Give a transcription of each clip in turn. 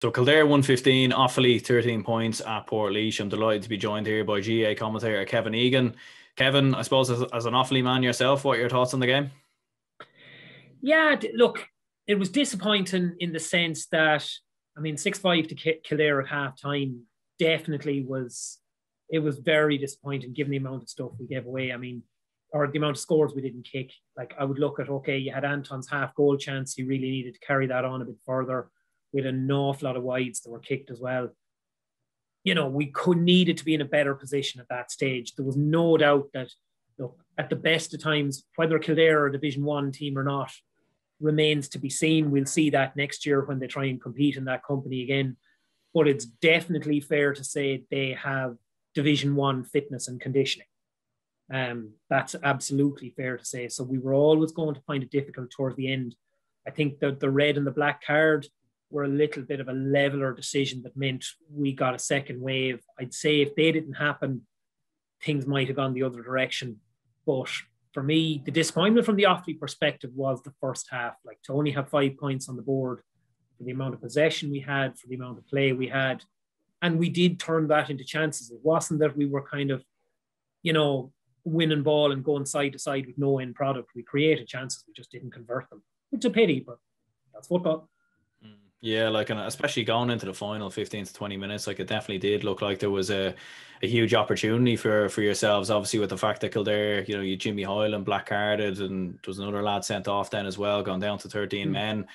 So Kildare 115, Offaly 13 points at Portlaoise. I'm delighted to be joined here by GAA commentator Kevin Egan. Kevin, I suppose as an Offaly man yourself, what are your thoughts on the game? Yeah, look, it was disappointing in the sense that, 6-5 to Kildare at half-time definitely was, it was very disappointing given the amount of stuff we gave away. Or the amount of scores we didn't kick. Like, I would look at, okay, you had Anton's half-goal chance. He really needed to carry that on a bit further. We had an awful lot of wides that were kicked as well. We needed to be in a better position at that stage. There was no doubt that, look, at the best of times, whether Kildare are a Division 1 team or not, remains to be seen. We'll see that next year when they try and compete in that company again. But it's definitely fair to say they have Division 1 fitness and conditioning. That's absolutely fair to say. So we were always going to find it difficult towards the end. I think that the red and the black card were a little bit of a leveler decision that meant we got a second wave. I'd say if they didn't happen, things might have gone the other direction. But for me, the disappointment from the Offaly perspective was the first half. Like, to only have 5 points on the board for the amount of possession we had, for the amount of play we had. And we did turn that into chances. It wasn't that we were kind of, winning ball and going side to side with no end product. We created chances, we just didn't convert them. It's a pity, but that's football. Yeah, and especially going into the final 15 to 20 minutes, it definitely did look like there was a huge opportunity for yourselves, obviously, with the fact that Kildare, you Jimmy Hoyland black carded, and there was another lad sent off then as well, gone down to 13 men.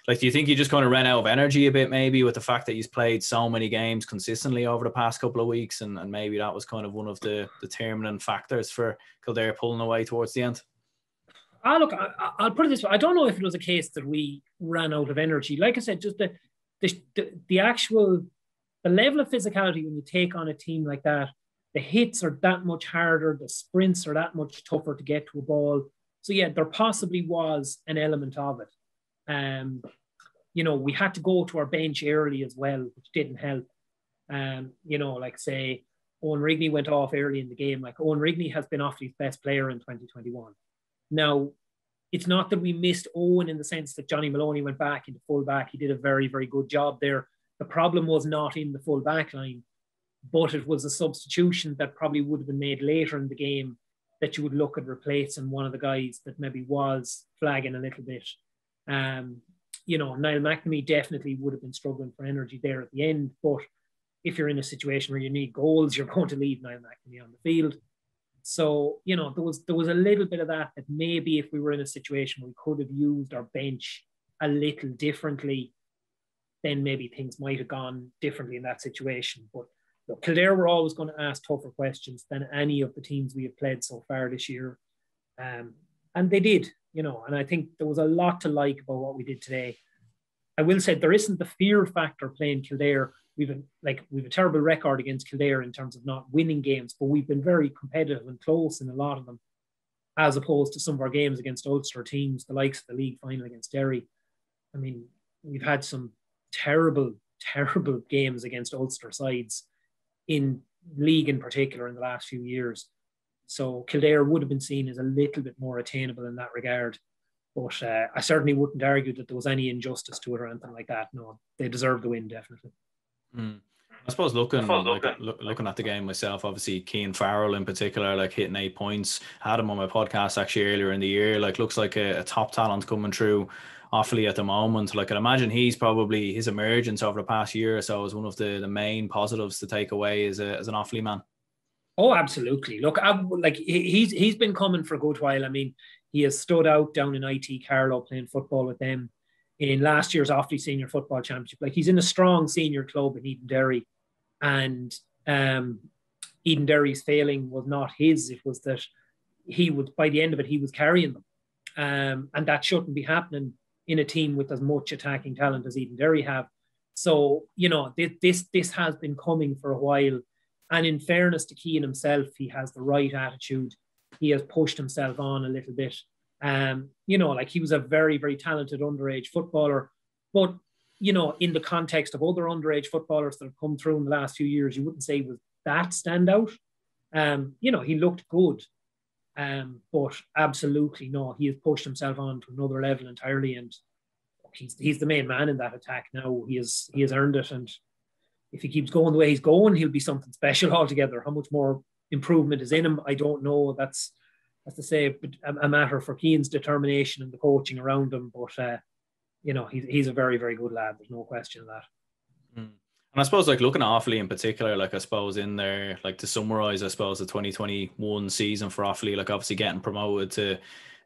Do you think you just kind of ran out of energy a bit, maybe, with the fact that he's played so many games consistently over the past couple of weeks, and maybe that was kind of one of the determining factors for Kildare pulling away towards the end? Look, I'll put it this way. I don't know if it was a case that we ran out of energy. Like I said, just the level of physicality when you take on a team like that, the hits are that much harder, the sprints are that much tougher to get to a ball. So yeah, there possibly was an element of it. We had to go to our bench early as well, which didn't help. Say Owen Rigney went off early in the game. Owen Rigney has been Offaly's best player in 2021. Now, it's not that we missed Owen in the sense that Johnny Maloney went back into full back. He did a very, very good job there. The problem was not in the full back line, but it was a substitution that probably would have been made later in the game that you would look at replacing one of the guys that maybe was flagging a little bit. Niall McNamee definitely would have been struggling for energy there at the end, but if you're in a situation where you need goals, you're going to leave Niall McNamee on the field. So, there was a little bit of that maybe if we were in a situation where we could have used our bench a little differently, then maybe things might have gone differently in that situation. But look, Kildare were always going to ask tougher questions than any of the teams we have played so far this year. And they did, and I think there was a lot to like about what we did today. I will say there isn't the fear factor playing Kildare. We've a terrible record against Kildare in terms of not winning games, but we've been very competitive and close in a lot of them, as opposed to some of our games against Ulster teams, the likes of the league final against Derry. We've had some terrible, terrible games against Ulster sides in league in particular in the last few years. So Kildare would have been seen as a little bit more attainable in that regard. But I certainly wouldn't argue that there was any injustice to it or anything like that. No, they deserve the win, definitely. I suppose looking at the game myself, obviously Cian Farrell in particular, hitting 8 points. I had him on my podcast actually earlier in the year. Looks like a top talent coming through Offaly at the moment. I'd imagine he's probably his emergence over the past year or so is one of the main positives to take away as an Offaly man. Oh, absolutely. Look, he's been coming for a good while. He has stood out down in IT Carlow playing football with them in last year's Offaly Senior Football Championship. He's in a strong senior club in Edenderry, and Edenderry's failing was not his. It was that by the end of it, he was carrying them. And that shouldn't be happening in a team with as much attacking talent as Edenderry have. So, this has been coming for a while. And in fairness to Cian himself, he has the right attitude. He has pushed himself on a little bit. He was a very, very talented underage footballer. But, in the context of other underage footballers that have come through in the last few years, you wouldn't say he was that standout. He looked good. But absolutely, no, he has pushed himself on to another level entirely. And he's the main man in that attack now. He has earned it, and if he keeps going the way he's going, he'll be something special altogether. How much more improvement is in him, I don't know. That's to say a matter for Keane's determination and the coaching around him. But he's a very, very good lad. There's no question of that. And I suppose, like, looking at Offaly in particular, like, I suppose in there, like, to summarise, I suppose the 2021 season for Offaly, like, obviously getting promoted to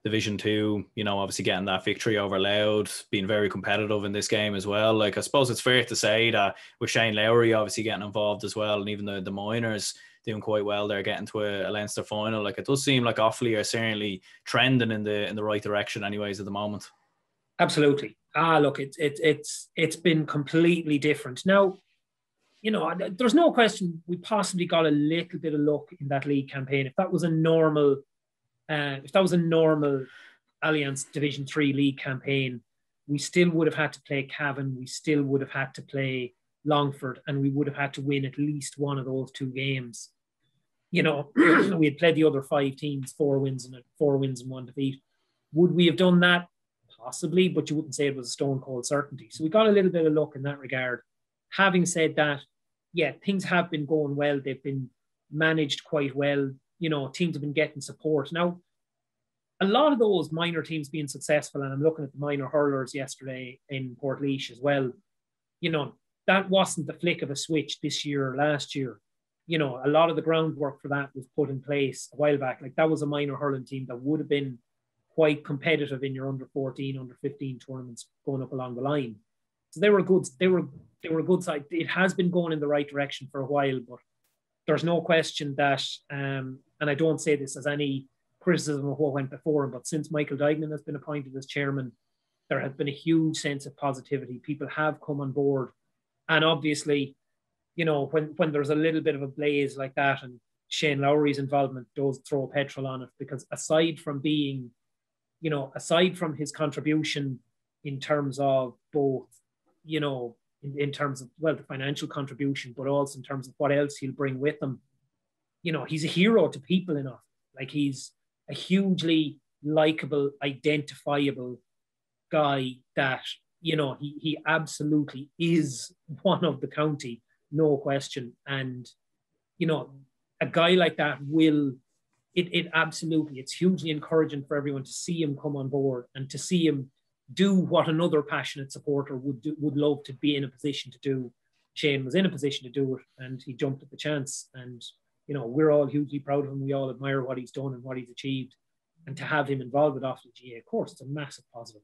Division 2, obviously getting that victory over Louth, being very competitive in this game as well. Like, I suppose it's fair to say that with Shane Lowry obviously getting involved as well, and even the minors doing quite well there, getting to a Leinster final, like, it does seem like Offaly are certainly trending in the right direction anyways at the moment. Absolutely. Look, it's been completely different. Now, there's no question we possibly got a little bit of luck in that league campaign. If that was a normal Alliance Division 3 league campaign, we still would have had to play Cavan, we still would have had to play Longford, and we would have had to win at least one of those 2 games. We had played the other 5 teams, 4 wins and 1 defeat. Would we have done that? Possibly, but you wouldn't say it was a stone cold certainty. So we got a little bit of luck in that regard. Having said that, yeah, things have been going well. They've been managed quite well. Teams have been getting support. Now, a lot of those minor teams being successful, and I'm looking at the minor hurlers yesterday in Portlaoise as well, that wasn't the flick of a switch this year or last year. A lot of the groundwork for that was put in place a while back. Like, that was a minor hurling team that would have been quite competitive in your under 14, under 15 tournaments going up along the line. So they were good. They were a good side. It has been going in the right direction for a while, but there's no question that, and I don't say this as any criticism of what went before him, but since Michael Dignan has been appointed as chairman, there has been a huge sense of positivity. People have come on board, and obviously, when there's a little bit of a blaze like that, and Shane Lowry's involvement does throw petrol on it, because aside from his contribution in terms of both, in terms of, the financial contribution, but also in terms of what else he'll bring with him, he's a hero to people enough. Like, he's a hugely likable, identifiable guy that, he absolutely is one of the county, no question. And, a guy like that it absolutely, it's hugely encouraging for everyone to see him come on board and to see him do what another passionate supporter would love to be in a position to do. Shane was in a position to do it, and he jumped at the chance. And, we're all hugely proud of him. We all admire what he's done and what he's achieved. And to have him involved with Offaly GAA, of course, it's a massive positive.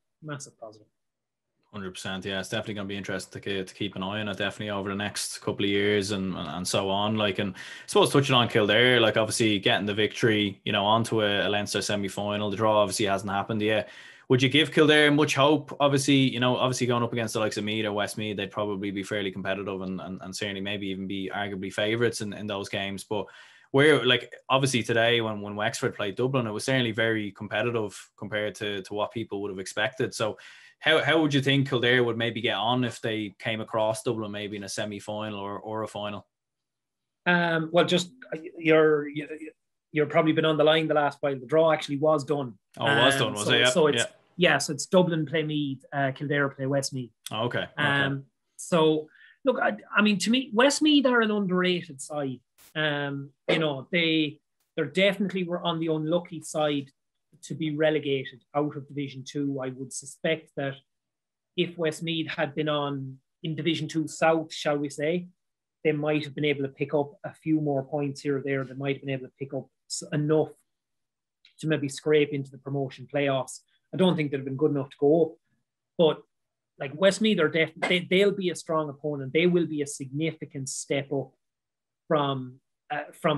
100%, yeah, it's definitely going to be interesting to keep an eye on it, definitely over the next couple of years and so on. Like, and I suppose touching on Kildare, like, obviously getting the victory, onto a Leinster semi-final. The draw obviously hasn't happened yet. Would you give Kildare much hope? Obviously going up against the likes of Meath or Westmeath, they'd probably be fairly competitive and certainly maybe even be arguably favourites in those games. But where, like, obviously today when Wexford played Dublin, it was certainly very competitive compared to what people would have expected. So how would you think Kildare would maybe get on if they came across Dublin maybe in a semi-final or a final? Well, just you're probably been on the line the last while. The draw actually was done. Oh, it was done, was it? Yeah. So it's Dublin play Meath, Kildare play Westmeath. Oh, okay. So look, I mean, to me, Westmeath are an underrated side. They definitely were on the unlucky side to be relegated out of Division 2. I would suspect that if Westmeath had been in Division 2 South, shall we say, they might have been able to pick up a few more points here or there. They might have been able to pick up enough to maybe scrape into the promotion playoffs. I don't think they'd have been good enough to go up. But like, Westmeath are definitely, they'll be a strong opponent. They will be a significant step up from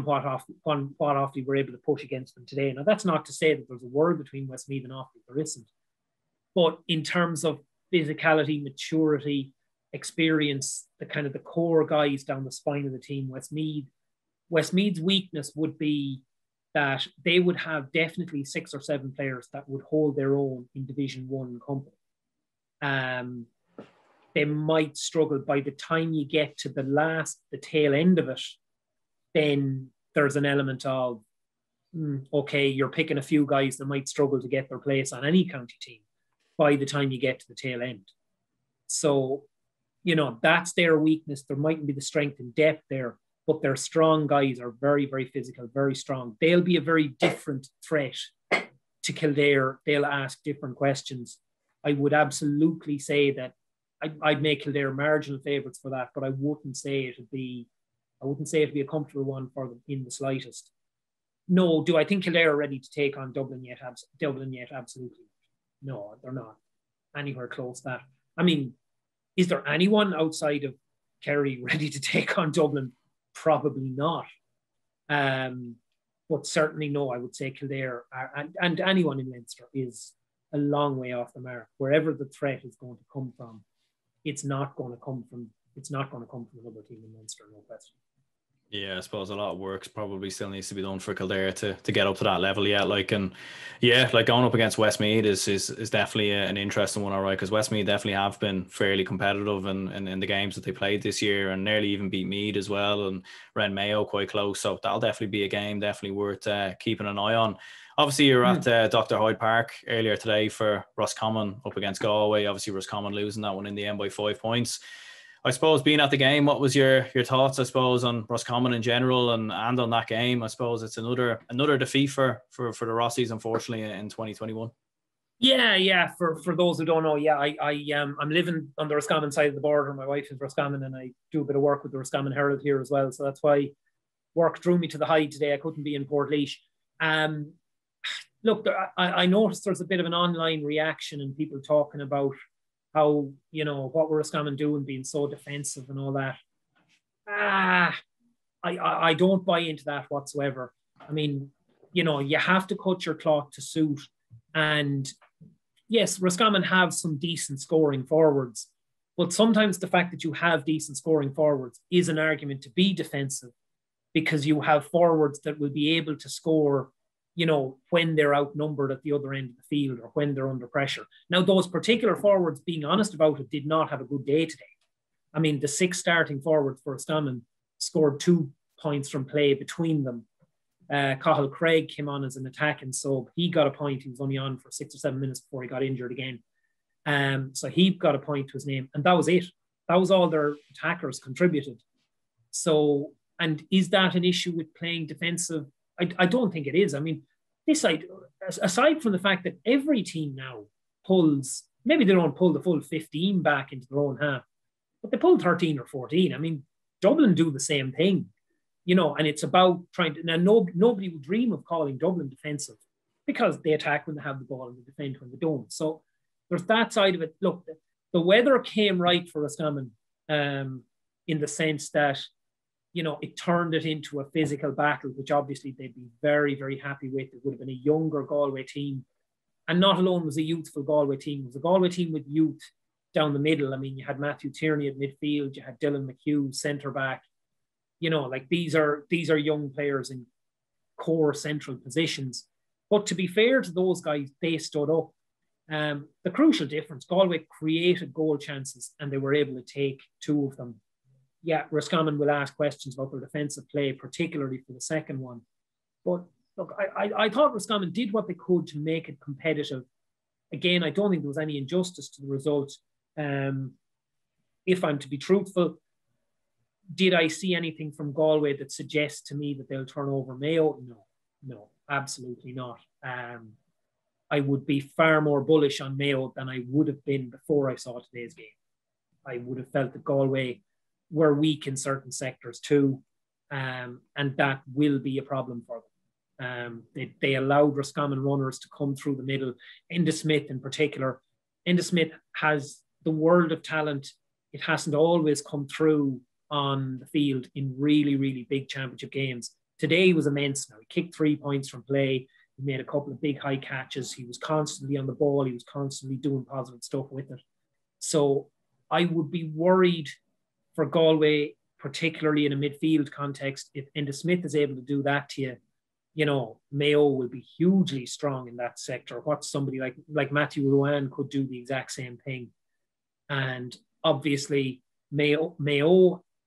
what Offaly were able to push against them today. Now, that's not to say that there's a war between Westmeath and Offaly. There isn't. But in terms of physicality, maturity, experience, the kind of the core guys down the spine of the team, Westmeath's weakness would be that they would have definitely 6 or 7 players that would hold their own in Division 1 company. They might struggle by the time you get to the tail end of it. Then there's an element of, okay, you're picking a few guys that might struggle to get their place on any county team. by the time you get to the tail end. So, you know, that's their weakness. There mightn't be the strength and depth there, but their strong guys are very, very physical, very strong. They'll be a very different threat to Kildare. They'll ask different questions. I would absolutely say that I'd make Kildare marginal favourites for that, but I wouldn't say it'd be a comfortable one for them in the slightest. No, do I think Kildare are ready to take on Dublin yet? Absolutely. No, they're not anywhere close to that. I mean, is there anyone outside of Kerry ready to take on Dublin? Probably not. But certainly no, I would say Kildare and anyone in Leinster is a long way off the mark. Wherever the threat is going to come from, it's not going to come from another team in Leinster, no question. Yeah, I suppose a lot of work probably still needs to be done for Kildare to get up to that level yet. Like, and yeah, like going up against Westmeath is definitely an interesting one, all right, because Westmeath definitely have been fairly competitive in the games that they played this year, and nearly even beat Meath as well, and ran Mayo quite close. So that'll definitely be a game definitely worth keeping an eye on. Obviously, you're at Dr. Hyde Park earlier today for Roscommon up against Galway. Obviously, Roscommon losing that one in the end by 5 points. I suppose being at the game, what was your thoughts, I suppose, on Roscommon in general and on that game? I suppose it's another defeat for the Rossies, unfortunately, in 2021. Yeah. For those who don't know, I'm living on the Roscommon side of the border. My wife is Roscommon, and I do a bit of work with the Roscommon Herald here as well. So that's why work drew me to the Hyde today. I couldn't be in Portlaoise. Look, I noticed there's a bit of an online reaction and people talking about how, you know, what were Roscommon doing, being so defensive and all that. I don't buy into that whatsoever. I mean, you know, you have to cut your cloth to suit. And yes, Roscommon have some decent scoring forwards, but sometimes the fact that you have decent scoring forwards is an argument to be defensive, because you have forwards that will be able to score, you know, when they're outnumbered at the other end of the field or when they're under pressure. Now, those particular forwards, being honest about it, did not have a good day today. I mean, the 6 starting forwards for Roscommon scored 2 points from play between them. Cathal Craig came on as an attacking sub. He got a point. He was only on for 6 or 7 minutes before he got injured again. So he got a point to his name, and that was it. That was all their attackers contributed. So, and is that an issue with playing defensive? I don't think it is. I mean, this side, aside from the fact that every team now pulls, maybe they don't pull the full 15 back into their own half, but they pull 13 or 14. I mean, Dublin do the same thing, you know, and it's about trying to, now nobody would dream of calling Dublin defensive because they attack when they have the ball and they defend when they don't. So there's that side of it. Look, the weather came right for Roscommon in the sense that, you know, it turned it into a physical battle, which obviously they'd be very, very happy with. It would have been a younger Galway team. And not alone was a youthful Galway team, it was a Galway team with youth down the middle. I mean, you had Matthew Tierney at midfield, you had Dylan McHugh, centre back. You know, like these are young players in core central positions. But to be fair to those guys, they stood up. The crucial difference, Galway created goal chances and they were able to take 2 of them. Yeah, Roscommon will ask questions about their defensive play, particularly for the second one. But look, I thought Roscommon did what they could to make it competitive. Again, I don't think there was any injustice to the result. If I'm to be truthful, did I see anything from Galway that suggests to me that they'll turn over Mayo? No, absolutely not. I would be far more bullish on Mayo than I would have been before I saw today's game. I would have felt that Galway were weak in certain sectors too, and that will be a problem for them. They allowed Roscommon runners to come through the middle. Enda Smith in particular. Enda Smith has the world of talent. It hasn't always come through on the field in really, really big championship games. Today was immense. Now, he kicked 3 points from play. He made a couple of big high catches. He was constantly on the ball. He was constantly doing positive stuff with it. So I would be worried for Galway, particularly in a midfield context. If Enda Smith is able to do that to you, you know, Mayo will be hugely strong in that sector. What somebody like Matthew Ruan could do the exact same thing. And obviously, Mayo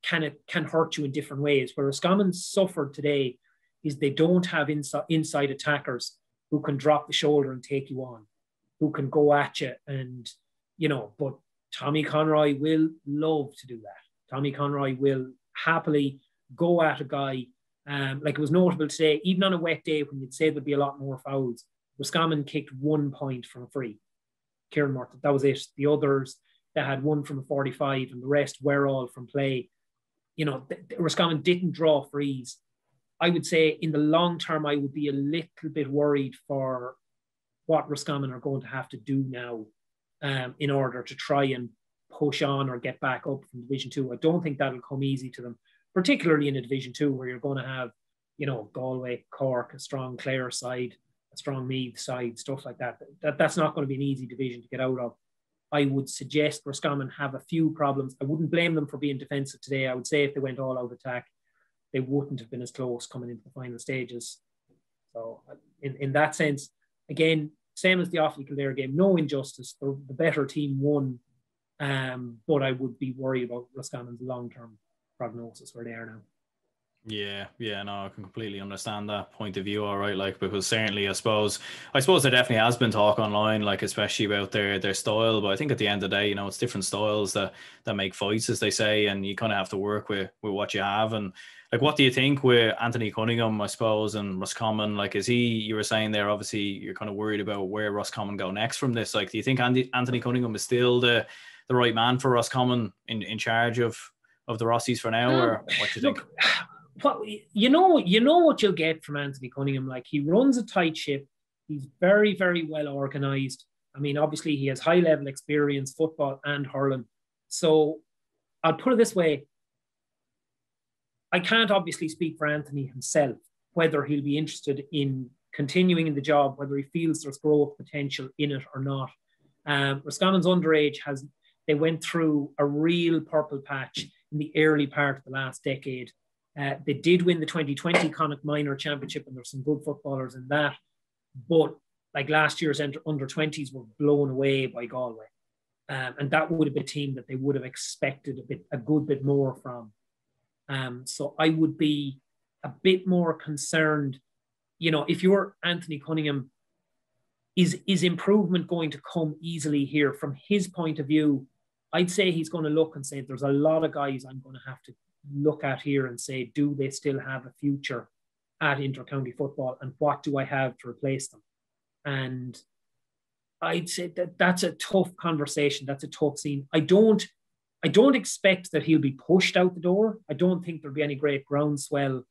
can hurt you in different ways. Where Roscommon suffered today is they don't have inside attackers who can drop the shoulder and take you on. who can go at you. And, you know, but Tommy Conroy will love to do that. Tommy Conroy will happily go at a guy. Like it was notable today, even on a wet day when you'd say there'd be a lot more fouls, Roscommon kicked 1 point from a free. Kieran Murtagh, that was it. The others, they had one from a 45 and the rest were all from play. You know, Roscommon didn't draw frees. I would say in the long term, I would be a little bit worried for what Roscommon are going to have to do now in order to try and push on or get back up from Division 2. I don't think that'll come easy to them, particularly in a Division 2 where you're going to have, you know, Galway, Cork, a strong Clare side, a strong Meath side, stuff like that. That's not going to be an easy division to get out of. I would suggest Roscommon have a few problems. I wouldn't blame them for being defensive today. I would say if they went all out attack, they wouldn't have been as close coming into the final stages. So in that sense, again, same as the Offaly Kildare game, no injustice. The better team won, but I would be worried about Roscommon's long-term prognosis where they are now. Yeah, no, I can completely understand that point of view, all right, like, because certainly I suppose there definitely has been talk online, like, especially about their style, but I think at the end of the day, you know, it's different styles that make fights, as they say, and you kind of have to work with what you have. And like, what do you think with Anthony Cunningham, I suppose, and Roscommon? Like, you were saying there, obviously you're kind of worried about where Roscommon go next from this. Like, do you think Anthony Cunningham is still the right man for Roscommon in charge of the Rossies for now, or what do you think? Well, you know what you'll get from Anthony Cunningham. Like, he runs a tight ship. He's very, very well organised. I mean, obviously he has high level experience, football and hurling. So I'll put it this way. I can't obviously speak for Anthony himself, whether he'll be interested in continuing in the job, whether he feels there's growth potential in it or not. Roscommon's underage they went through a real purple patch in the early part of the last decade. They did win the 2020 Connacht Minor Championship, and there's some good footballers in that. But like last year's under-20s were blown away by Galway. And that would have been a team that they would have expected a good bit more from. So I would be a bit more concerned, you know, if you're Anthony Cunningham, is improvement going to come easily here? From his point of view, I'd say he's going to look and say, there's a lot of guys I'm going to have to look at here and say, do they still have a future at intercounty football, and what do I have to replace them? And I'd say that's a tough conversation. That's a tough scene. I don't expect that he'll be pushed out the door. I don't think there'll be any great groundswell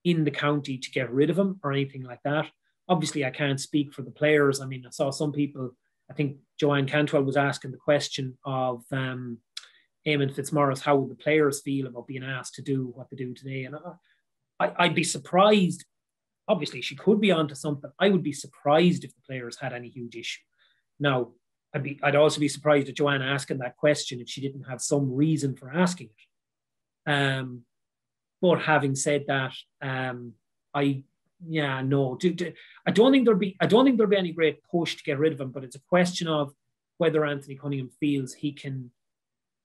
in the county to get rid of him or anything like that. Obviously, I can't speak for the players. I mean, I saw some people, I think Joanne Cantwell was asking the question of Eamon Fitzmaurice, how would the players feel about being asked to do what they do today? And I'd be surprised. Obviously, she could be onto something. I would be surprised if the players had any huge issue. Now, I'd also be surprised at Joanne asking that question if she didn't have some reason for asking it. But having said that, I don't think there'll be any great push to get rid of him. But it's a question of whether Anthony Cunningham feels he can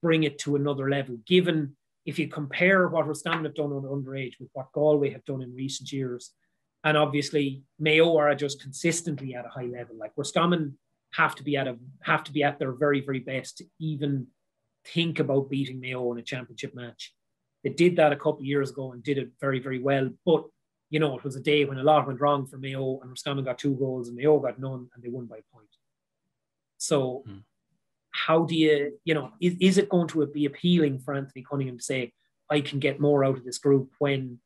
bring it to another level, given if you compare what Roscommon have done on underage with what Galway have done in recent years. And obviously Mayo are just consistently at a high level. Like, Roscommon have to be at their very, very best to even think about beating Mayo in a championship match. They did that a couple of years ago and did it very, very well. But, you know, it was a day when a lot went wrong for Mayo, and Roscommon got 2 goals and Mayo got none, and they won by a point. So how do you know, is it going to be appealing for Anthony Cunningham to say, I can get more out of this group, when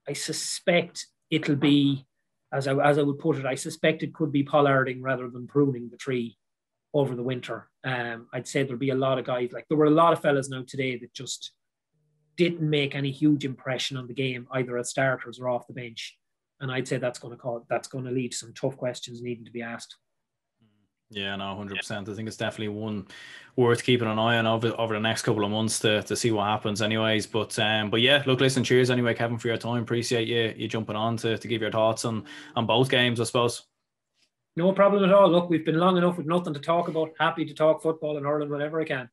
I suspect it'll be, as I would put it, I suspect it could be pollarding rather than pruning the tree over the winter. I'd say there'll be a lot of guys, like there were a lot of fellas now today that just didn't make any huge impression on the game, either as starters or off the bench. And I'd say that's going to lead to some tough questions needing to be asked. Yeah, no, 100%. I think it's definitely one worth keeping an eye on over the next couple of months to see what happens anyways. But yeah, look, listen, cheers anyway, Kevin, for your time. Appreciate you jumping on to give your thoughts on both games, I suppose. No problem at all. Look, we've been long enough with nothing to talk about. Happy to talk football and hurling whenever I can.